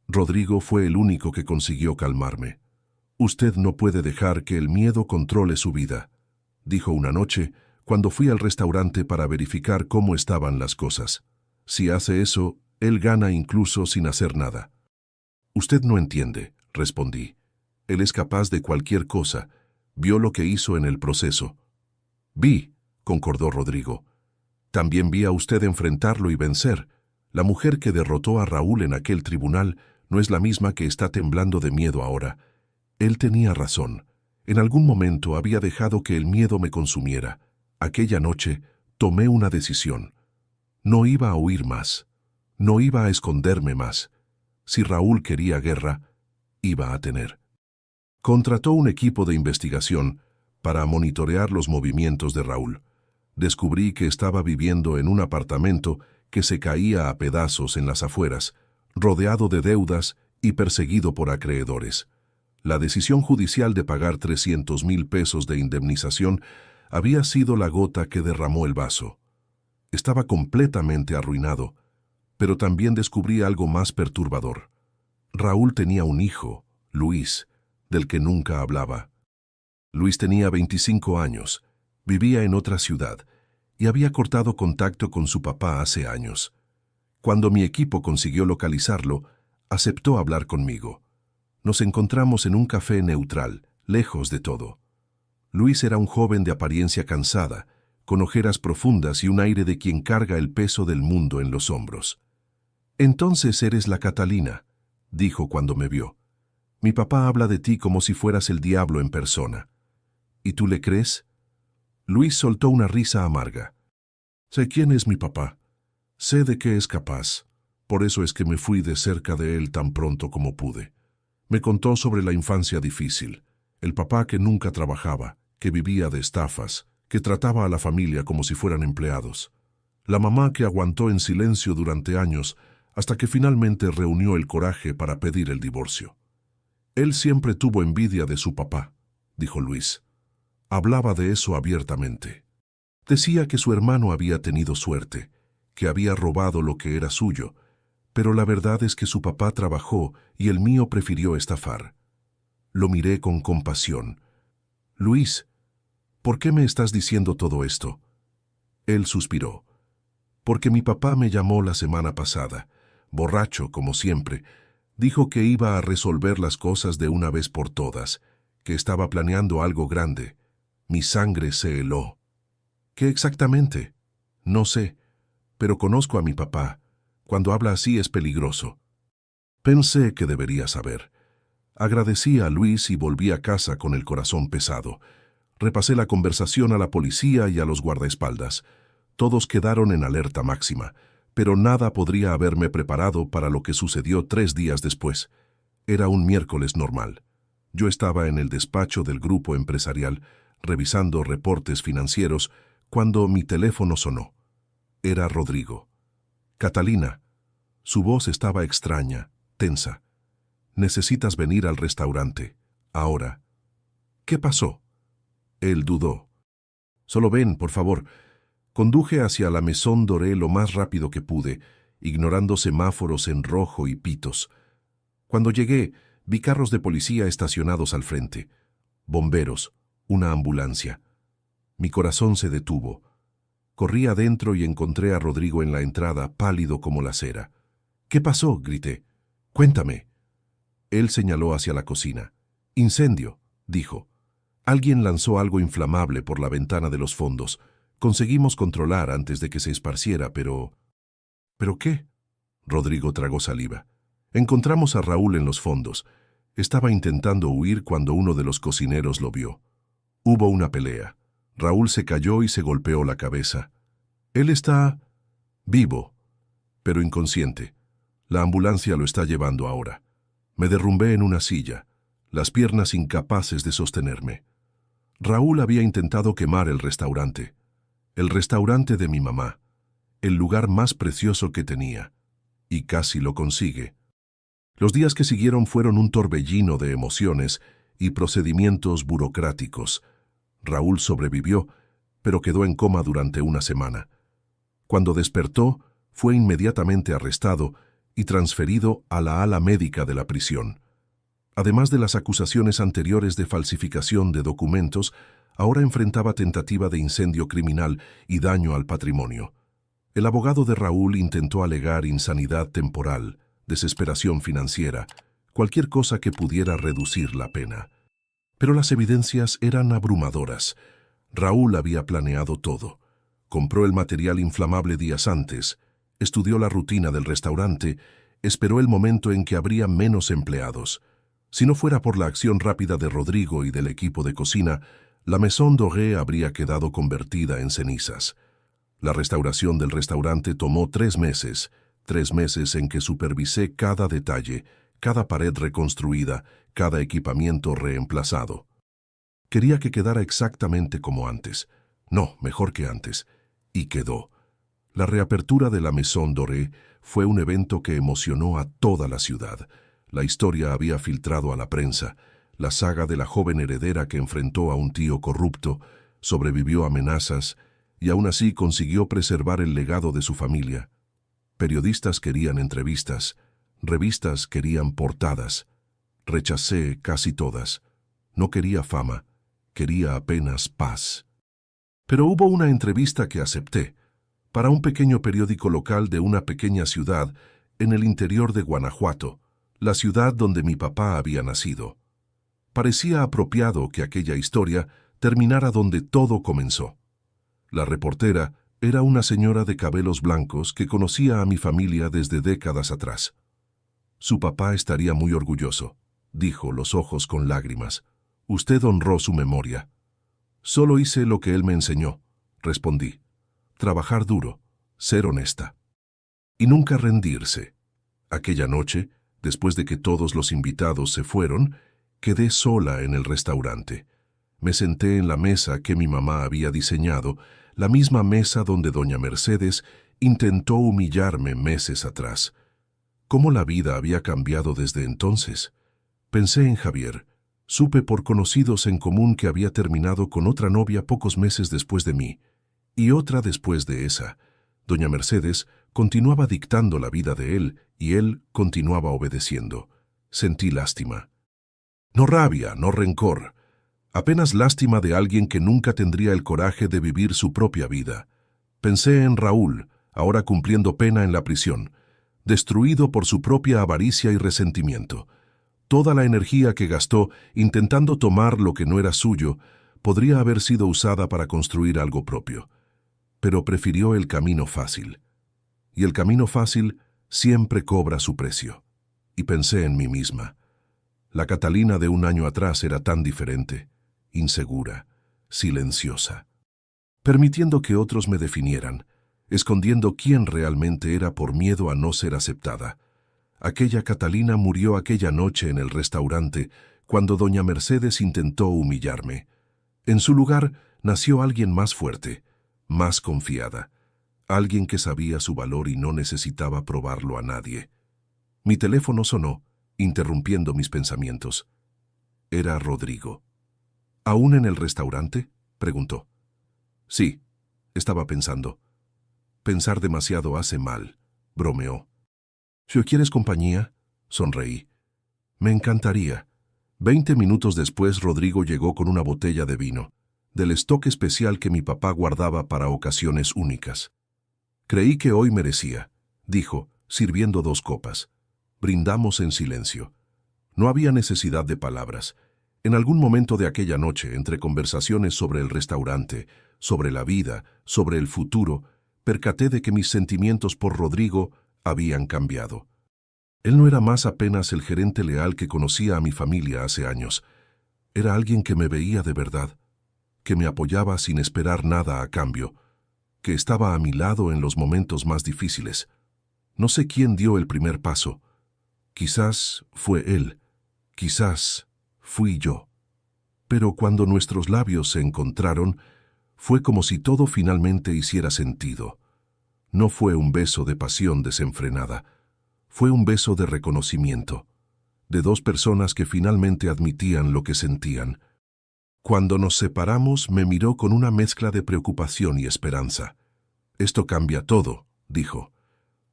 Rodrigo fue el único que consiguió calmarme. Usted no puede dejar que el miedo controle su vida, dijo una noche cuando fui al restaurante para verificar cómo estaban las cosas. Si hace eso, él gana incluso sin hacer nada. Usted no entiende, respondí. Él es capaz de cualquier cosa. Vio lo que hizo en el proceso. Vi, concordó Rodrigo. También vi a usted enfrentarlo y vencer. La mujer que derrotó a Raúl en aquel tribunal no es la misma que está temblando de miedo ahora. Él tenía razón. En algún momento había dejado que el miedo me consumiera. Aquella noche tomé una decisión. No iba a huir más. No iba a esconderme más. Si Raúl quería guerra, iba a tener. Contrató un equipo de investigación para monitorear los movimientos de Raúl. Descubrí que estaba viviendo en un apartamento que se caía a pedazos en las afueras, rodeado de deudas y perseguido por acreedores. La decisión judicial de pagar 300,000 pesos de indemnización había sido la gota que derramó el vaso. Estaba completamente arruinado, pero también descubrí algo más perturbador. Raúl tenía un hijo, Luis, del que nunca hablaba. Luis tenía 25 años, vivía en otra ciudad y había cortado contacto con su papá hace años. Cuando mi equipo consiguió localizarlo, aceptó hablar conmigo. Nos encontramos en un café neutral, lejos de todo. Luis era un joven de apariencia cansada, con ojeras profundas y un aire de quien carga el peso del mundo en los hombros. Entonces eres la Catalina, dijo cuando me vio. Mi papá habla de ti como si fueras el diablo en persona. ¿Y tú le crees? Luis soltó una risa amarga. Sé quién es mi papá. Sé de qué es capaz. Por eso es que me fui de cerca de él tan pronto como pude. Me contó sobre la infancia difícil, el papá que nunca trabajaba, que vivía de estafas, que trataba a la familia como si fueran empleados. La mamá que aguantó en silencio durante años hasta que finalmente reunió el coraje para pedir el divorcio. Él siempre tuvo envidia de su papá, dijo Luis. Hablaba de eso abiertamente. Decía que su hermano había tenido suerte, que había robado lo que era suyo, pero la verdad es que su papá trabajó y el mío prefirió estafar. Lo miré con compasión. Luis, ¿por qué me estás diciendo todo esto? Él suspiró. Porque mi papá me llamó la semana pasada, borracho como siempre. Dijo que iba a resolver las cosas de una vez por todas, que estaba planeando algo grande. Mi sangre se heló. ¿Qué exactamente? No sé, pero conozco a mi papá. Cuando habla así es peligroso. Pensé que debería saber. Agradecí a Luis y volví a casa con el corazón pesado. Repasé la conversación a la policía y a los guardaespaldas. Todos quedaron en alerta máxima, pero nada podría haberme preparado para lo que sucedió 3 días después. Era un miércoles normal. Yo estaba en el despacho del grupo empresarial, revisando reportes financieros, cuando mi teléfono sonó. Era Rodrigo. Catalina. Su voz estaba extraña, tensa. Necesitas venir al restaurante. Ahora. ¿Qué pasó? Él dudó. Solo ven, por favor. Conduje hacia la Maison Doré lo más rápido que pude, ignorando semáforos en rojo y pitos. Cuando llegué, vi carros de policía estacionados al frente. Bomberos, una ambulancia. Mi corazón se detuvo. Corrí adentro y encontré a Rodrigo en la entrada, pálido como la cera. ¿Qué pasó?, grité. Cuéntame. Él señaló hacia la cocina. Incendio, dijo. Alguien lanzó algo inflamable por la ventana de los fondos. Conseguimos controlar antes de que se esparciera, pero... ¿Pero qué? Rodrigo tragó saliva. Encontramos a Raúl en los fondos. Estaba intentando huir cuando uno de los cocineros lo vio. Hubo una pelea. Raúl se cayó y se golpeó la cabeza. Él está... vivo, pero inconsciente. La ambulancia lo está llevando ahora. Me derrumbé en una silla, las piernas incapaces de sostenerme. Raúl había intentado quemar el restaurante de mi mamá, el lugar más precioso que tenía, y casi lo consigue. Los días que siguieron fueron un torbellino de emociones y procedimientos burocráticos. Raúl sobrevivió, pero quedó en coma durante una semana. Cuando despertó, fue inmediatamente arrestado y transferido a la ala médica de la prisión. Además de las acusaciones anteriores de falsificación de documentos, ahora enfrentaba tentativa de incendio criminal y daño al patrimonio. El abogado de Raúl intentó alegar insanidad temporal, desesperación financiera, cualquier cosa que pudiera reducir la pena. Pero las evidencias eran abrumadoras. Raúl había planeado todo. Compró el material inflamable días antes, estudió la rutina del restaurante, esperó el momento en que habría menos empleados. Si no fuera por la acción rápida de Rodrigo y del equipo de cocina, la Maison Doré habría quedado convertida en cenizas. La restauración del restaurante tomó 3 meses, 3 meses en que supervisé cada detalle, cada pared reconstruida, cada equipamiento reemplazado. Quería que quedara exactamente como antes. No, mejor que antes. Y quedó. La reapertura de la Maison Doré fue un evento que emocionó a toda la ciudad. La historia había filtrado a la prensa. La saga de la joven heredera que enfrentó a un tío corrupto, sobrevivió a amenazas y aún así consiguió preservar el legado de su familia. Periodistas querían entrevistas, revistas querían portadas. Rechacé casi todas. No quería fama, quería apenas paz. Pero hubo una entrevista que acepté, para un pequeño periódico local de una pequeña ciudad en el interior de Guanajuato, la ciudad donde mi papá había nacido. Parecía apropiado que aquella historia terminara donde todo comenzó. La reportera, Era una señora de cabellos blancos que conocía a mi familia desde décadas atrás. Su papá estaría muy orgulloso, dijo, los ojos con lágrimas. Usted honró su memoria. Solo hice lo que él me enseñó, respondí. Trabajar duro, ser honesta. Y nunca rendirse. Aquella noche, después de que todos los invitados se fueron, quedé sola en el restaurante. Me senté en la mesa que mi mamá había diseñado, la misma mesa donde doña Mercedes intentó humillarme meses atrás. ¿Cómo la vida había cambiado desde entonces? Pensé en Javier. Supe por conocidos en común que había terminado con otra novia pocos meses después de mí, y otra después de esa. Doña Mercedes continuaba dictando la vida de él, y él continuaba obedeciendo. Sentí lástima. No rabia, no rencor. Apenas lástima de alguien que nunca tendría el coraje de vivir su propia vida. Pensé en Raúl, ahora cumpliendo pena en la prisión, destruido por su propia avaricia y resentimiento. Toda la energía que gastó intentando tomar lo que no era suyo podría haber sido usada para construir algo propio. Pero prefirió el camino fácil. Y el camino fácil siempre cobra su precio. Y pensé en mí misma. La Catalina de un año atrás era tan diferente, insegura, silenciosa, permitiendo que otros me definieran, escondiendo quién realmente era por miedo a no ser aceptada. Aquella Catalina murió aquella noche en el restaurante cuando doña Mercedes intentó humillarme. En su lugar nació alguien más fuerte, más confiada, alguien que sabía su valor y no necesitaba probarlo a nadie. Mi teléfono sonó, interrumpiendo mis pensamientos. Era Rodrigo. ¿Aún en el restaurante?, preguntó. Sí, estaba pensando. Pensar demasiado hace mal, bromeó. Si quieres compañía, sonreí. Me encantaría. 20 minutos después, Rodrigo llegó con una botella de vino, del stock especial que mi papá guardaba para ocasiones únicas. Creí que hoy merecía, dijo, sirviendo 2 copas. Brindamos en silencio. No había necesidad de palabras. En algún momento de aquella noche, entre conversaciones sobre el restaurante, sobre la vida, sobre el futuro, percaté de que mis sentimientos por Rodrigo habían cambiado. Él no era más apenas el gerente leal que conocía a mi familia hace años. Era alguien que me veía de verdad, que me apoyaba sin esperar nada a cambio, que estaba a mi lado en los momentos más difíciles. No sé quién dio el primer paso. Quizás fue él, quizás fui yo. Pero cuando nuestros labios se encontraron, fue como si todo finalmente hiciera sentido. No fue un beso de pasión desenfrenada, fue un beso de reconocimiento, de 2 personas que finalmente admitían lo que sentían. Cuando nos separamos, me miró con una mezcla de preocupación y esperanza. «Esto cambia todo», dijo.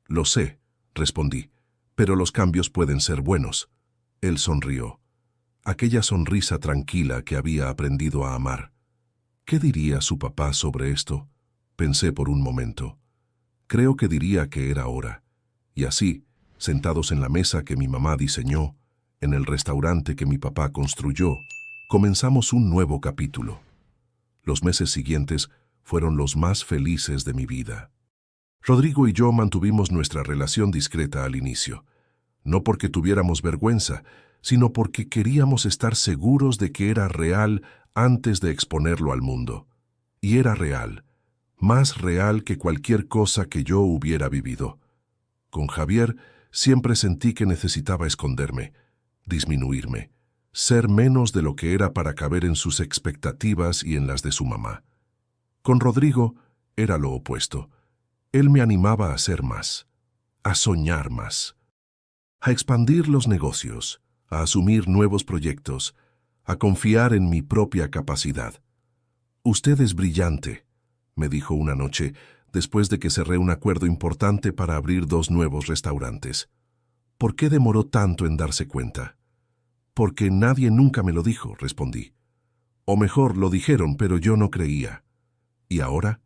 «Lo sé», respondí, «pero los cambios pueden ser buenos». Él sonrió. Aquella sonrisa tranquila que había aprendido a amar. ¿Qué diría su papá sobre esto? Pensé por un momento. Creo que diría que era hora. Y así, sentados en la mesa que mi mamá diseñó, en el restaurante que mi papá construyó, comenzamos un nuevo capítulo. Los meses siguientes fueron los más felices de mi vida. Rodrigo y yo mantuvimos nuestra relación discreta al inicio, no porque tuviéramos vergüenza, sino porque queríamos estar seguros de que era real antes de exponerlo al mundo. Y era real, más real que cualquier cosa que yo hubiera vivido. Con Javier siempre sentí que necesitaba esconderme, disminuirme, ser menos de lo que era para caber en sus expectativas y en las de su mamá. Con Rodrigo era lo opuesto. Él me animaba a ser más, a soñar más, a expandir los negocios, a asumir nuevos proyectos, a confiar en mi propia capacidad. «Usted es brillante», me dijo una noche, después de que cerré un acuerdo importante para abrir 2 nuevos restaurantes. «¿Por qué demoró tanto en darse cuenta?» «Porque nadie nunca me lo dijo», respondí. «O mejor, lo dijeron, pero yo no creía». «¿Y ahora?»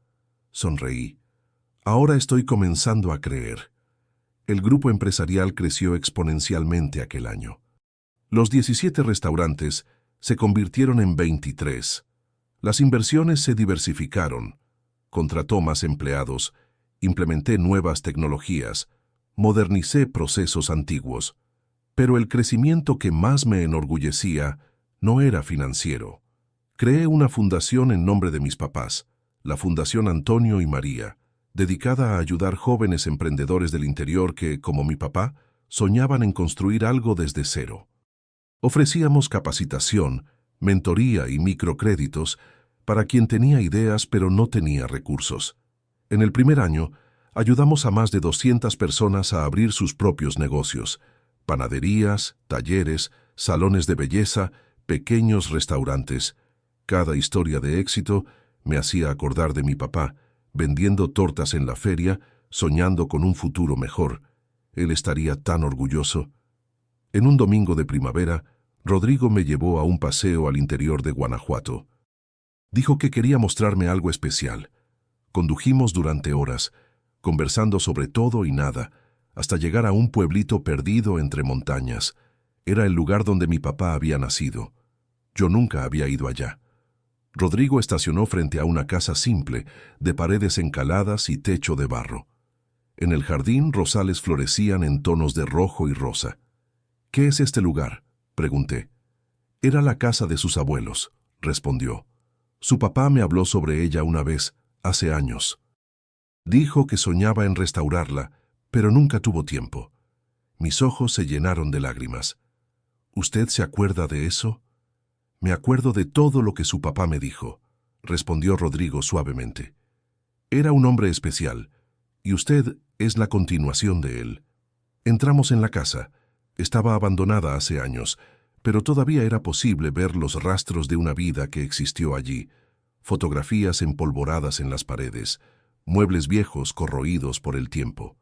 Sonreí. «Ahora estoy comenzando a creer». El grupo empresarial creció exponencialmente aquel año. Los 17 restaurantes se convirtieron en 23. Las inversiones se diversificaron. contrató más empleados, implementé nuevas tecnologías, modernicé procesos antiguos. Pero el crecimiento que más me enorgullecía no era financiero. Creé una fundación en nombre de mis papás, la Fundación Antonio y María, dedicada a ayudar jóvenes emprendedores del interior que, como mi papá, soñaban en construir algo desde cero. Ofrecíamos capacitación, mentoría y microcréditos para quien tenía ideas pero no tenía recursos. En el primer año, ayudamos a más de 200 personas a abrir sus propios negocios, panaderías, talleres, salones de belleza, pequeños restaurantes. Cada historia de éxito me hacía acordar de mi papá, vendiendo tortas en la feria, soñando con un futuro mejor. Él estaría tan orgulloso. En un domingo de primavera, Rodrigo me llevó a un paseo al interior de Guanajuato. Dijo que quería mostrarme algo especial. Condujimos durante horas, conversando sobre todo y nada, hasta llegar a un pueblito perdido entre montañas. Era el lugar donde mi papá había nacido. Yo nunca había ido allá. Rodrigo estacionó frente a una casa simple, de paredes encaladas y techo de barro. En el jardín rosales florecían en tonos de rojo y rosa. «¿Qué es este lugar?», pregunté. «Era la casa de sus abuelos», respondió. «Su papá me habló sobre ella una vez, hace años. Dijo que soñaba en restaurarla, pero nunca tuvo tiempo». Mis ojos se llenaron de lágrimas. «¿Usted se acuerda de eso?». «Me acuerdo de todo lo que su papá me dijo», respondió Rodrigo suavemente. «Era un hombre especial, y usted es la continuación de él». Entramos en la casa. Estaba abandonada hace años, pero todavía era posible ver los rastros de una vida que existió allí. Fotografías empolvoradas en las paredes, muebles viejos corroídos por el tiempo.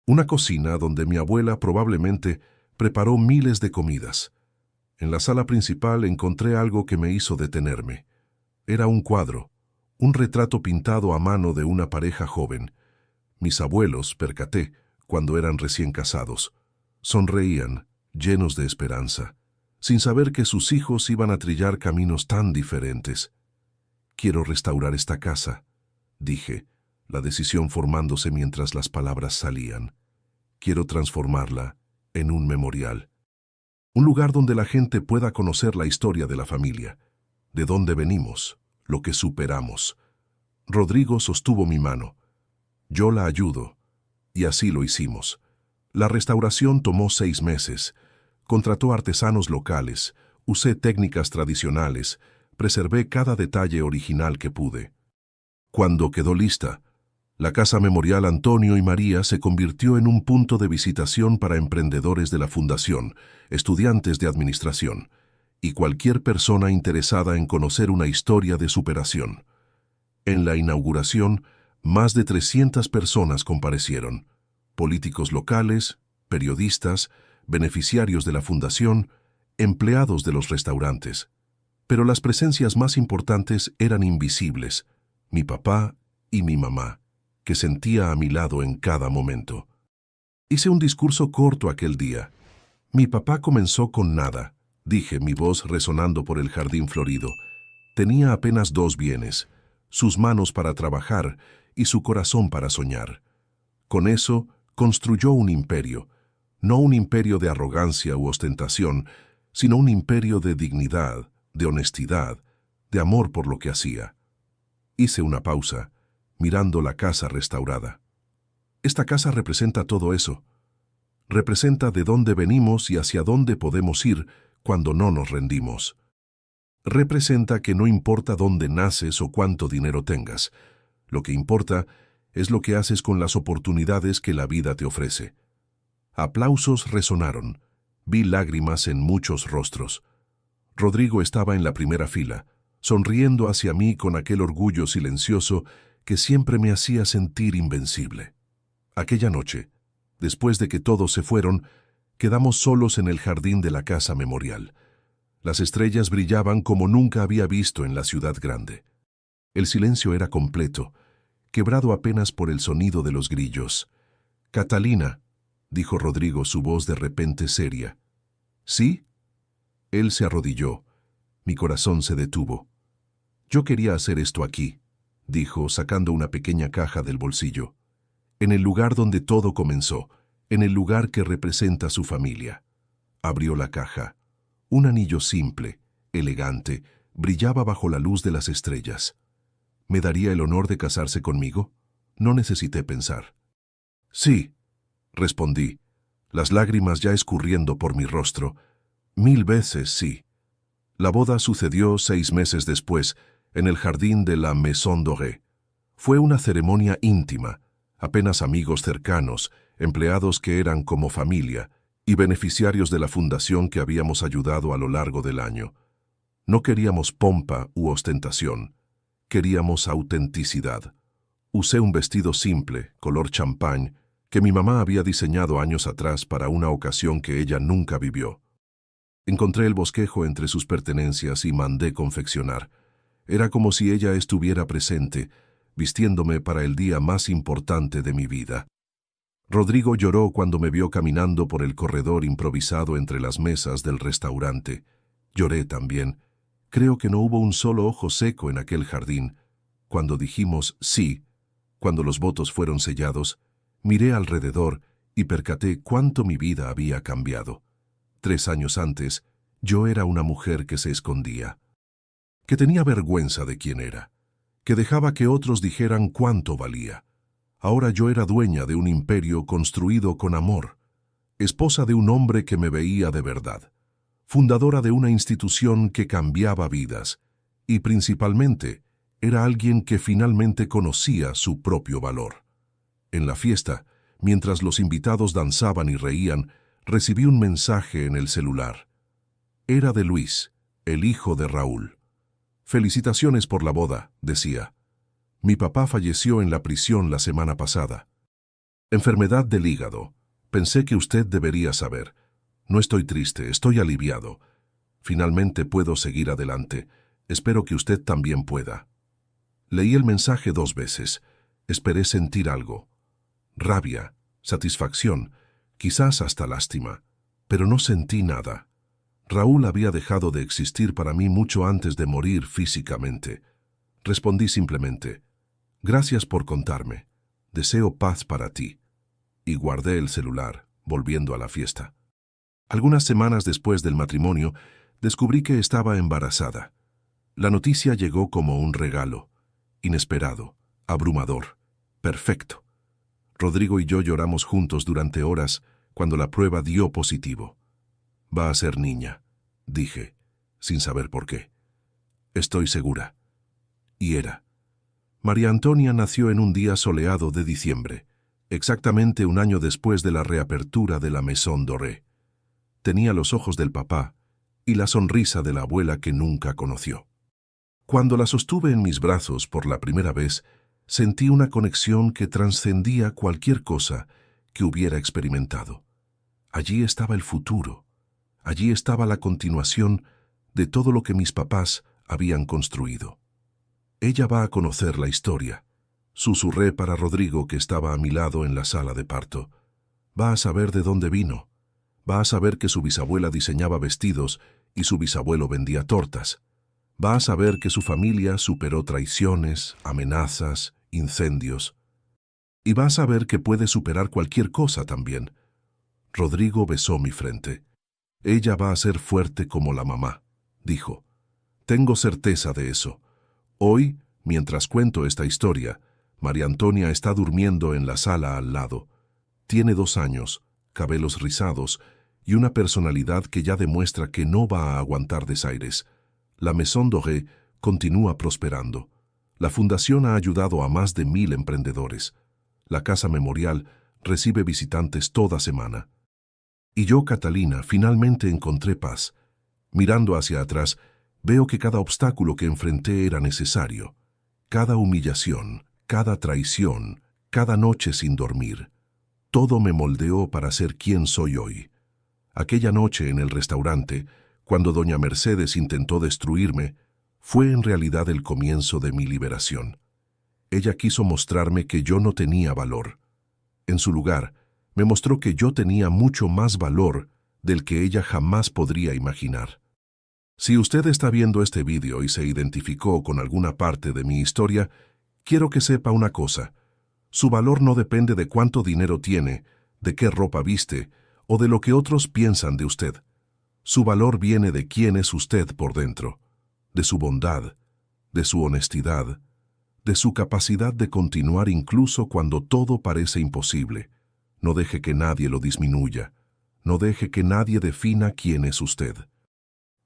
Una cocina donde mi abuela probablemente preparó miles de comidas. En la sala principal encontré algo que me hizo detenerme. Era un cuadro, un retrato pintado a mano de una pareja joven. Mis abuelos, percaté, cuando eran recién casados. Sonreían, llenos de esperanza, sin saber que sus hijos iban a trillar caminos tan diferentes. «Quiero restaurar esta casa», dije, la decisión formándose mientras las palabras salían. «Quiero transformarla en un memorial. Un lugar donde la gente pueda conocer la historia de la familia, de dónde venimos, lo que superamos». Rodrigo sostuvo mi mano. «Yo la ayudo», y así lo hicimos. La restauración tomó 6 meses. Contrató artesanos locales, usé técnicas tradicionales, preservé cada detalle original que pude. Cuando quedó lista, la Casa Memorial Antonio y María se convirtió en un punto de visitación para emprendedores de la Fundación, estudiantes de administración, y cualquier persona interesada en conocer una historia de superación. En la inauguración, más de 300 personas comparecieron. Políticos locales, periodistas, beneficiarios de la fundación, empleados de los restaurantes. Pero las presencias más importantes eran invisibles, mi papá y mi mamá, que sentía a mi lado en cada momento. Hice un discurso corto aquel día. Mi papá comenzó con nada, dije, mi voz resonando por el jardín florido. Tenía apenas 2 bienes, sus manos para trabajar y su corazón para soñar. Con eso, construyó un imperio, no un imperio de arrogancia u ostentación, sino un imperio de dignidad, de honestidad, de amor por lo que hacía. Hice una pausa, mirando la casa restaurada. Esta casa representa todo eso. Representa de dónde venimos y hacia dónde podemos ir cuando no nos rendimos. Representa que no importa dónde naces o cuánto dinero tengas, lo que importa es lo que haces con las oportunidades que la vida te ofrece. Aplausos resonaron. Vi lágrimas en muchos rostros. Rodrigo estaba en la primera fila, sonriendo hacia mí con aquel orgullo silencioso que siempre me hacía sentir invencible. Aquella noche, después de que todos se fueron, quedamos solos en el jardín de la Casa Memorial. Las estrellas brillaban como nunca había visto en la ciudad grande. El silencio era completo, quebrado apenas por el sonido de los grillos. «Catalina», dijo Rodrigo, su voz de repente seria. «¿Sí?». Él se arrodilló. Mi corazón se detuvo. «Yo quería hacer esto aquí», dijo, sacando una pequeña caja del bolsillo. En el lugar donde todo comenzó, en el lugar que representa su familia. Abrió la caja. Un anillo simple, elegante, brillaba bajo la luz de las estrellas. ¿Me daría el honor de casarse conmigo? No necesité pensar. Sí, respondí, las lágrimas ya escurriendo por mi rostro. 1000 veces sí. La boda sucedió 6 meses después, en el jardín de la Maison Dorée. Fue una ceremonia íntima, apenas amigos cercanos, empleados que eran como familia, y beneficiarios de la fundación que habíamos ayudado a lo largo del año. No queríamos pompa u ostentación, queríamos autenticidad. Usé un vestido simple, color champán, que mi mamá había diseñado años atrás para una ocasión que ella nunca vivió. Encontré el bosquejo entre sus pertenencias y mandé confeccionar. Era como si ella estuviera presente, vistiéndome para el día más importante de mi vida. Rodrigo lloró cuando me vio caminando por el corredor improvisado entre las mesas del restaurante. Lloré también. Creo que no hubo un solo ojo seco en aquel jardín. Cuando dijimos sí, cuando los votos fueron sellados, miré alrededor y percaté cuánto mi vida había cambiado. 3 años antes, yo era una mujer que se escondía, que tenía vergüenza de quién era, que dejaba que otros dijeran cuánto valía. Ahora yo era dueña de un imperio construido con amor, esposa de un hombre que me veía de verdad, fundadora de una institución que cambiaba vidas, y principalmente era alguien que finalmente conocía su propio valor. En la fiesta, mientras los invitados danzaban y reían, recibí un mensaje en el celular. Era de Luis, el hijo de Raúl. «Felicitaciones por la boda», decía. «Mi papá falleció en la prisión la semana pasada. Enfermedad del hígado. Pensé que usted debería saber. No estoy triste, estoy aliviado. Finalmente puedo seguir adelante. Espero que usted también pueda». Leí el mensaje 2 veces. Esperé sentir algo. Rabia, satisfacción, quizás hasta lástima. Pero no sentí nada. Raúl había dejado de existir para mí mucho antes de morir físicamente. Respondí simplemente: «Gracias por contarme. Deseo paz para ti». Y guardé el celular, volviendo a la fiesta. Algunas semanas después del matrimonio, descubrí que estaba embarazada. La noticia llegó como un regalo. Inesperado, abrumador, perfecto. Rodrigo y yo lloramos juntos durante horas cuando la prueba dio positivo. «Va a ser niña», dije, sin saber por qué. «Estoy segura». Y era. María Antonia nació en un día soleado de diciembre, exactamente un año después de la reapertura de la Maison Dorée. Tenía los ojos del papá y la sonrisa de la abuela que nunca conoció. Cuando la sostuve en mis brazos por la primera vez, sentí una conexión que trascendía cualquier cosa que hubiera experimentado. Allí estaba el futuro. Allí estaba la continuación de todo lo que mis papás habían construido. «Ella va a conocer la historia», susurré para Rodrigo, que estaba a mi lado en la sala de parto. «Va a saber de dónde vino. Va a saber que su bisabuela diseñaba vestidos y su bisabuelo vendía tortas. Va a saber que su familia superó traiciones, amenazas, incendios. Y va a saber que puede superar cualquier cosa también». Rodrigo besó mi frente. «Ella va a ser fuerte como la mamá», dijo. «Tengo certeza de eso. Hoy, mientras cuento esta historia, María Antonia está durmiendo en la sala al lado. Tiene 2 años, cabellos rizados y una personalidad que ya demuestra que no va a aguantar desaires. La Maison Dorée continúa prosperando. La fundación ha ayudado a más de 1000 emprendedores. La casa memorial recibe visitantes toda semana. Y yo, Catalina, finalmente encontré paz. Mirando hacia atrás, veo que cada obstáculo que enfrenté era necesario. Cada humillación, cada traición, cada noche sin dormir. Todo me moldeó para ser quien soy hoy. Aquella noche en el restaurante, cuando doña Mercedes intentó destruirme, fue en realidad el comienzo de mi liberación. Ella quiso mostrarme que yo no tenía valor. En su lugar, me mostró que yo tenía mucho más valor del que ella jamás podría imaginar. Si usted está viendo este vídeo y se identificó con alguna parte de mi historia, Quiero que sepa una cosa. Su valor no depende de cuánto dinero tiene, de qué ropa viste o de lo que otros piensan de usted. Su valor viene de quién es usted por dentro, de su bondad, de su honestidad, de su capacidad de continuar incluso cuando todo parece imposible. No deje que nadie lo disminuya. No deje que nadie defina quién es usted.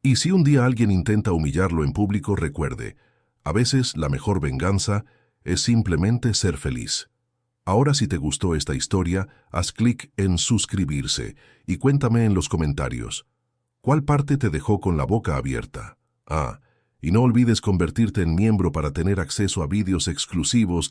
Y si un día alguien intenta humillarlo en público, recuerde, a veces la mejor venganza es simplemente ser feliz. Ahora, si te gustó esta historia, haz clic en suscribirse y cuéntame en los comentarios. ¿Cuál parte te dejó con la boca abierta? Y no olvides convertirte en miembro para tener acceso a vídeos exclusivos que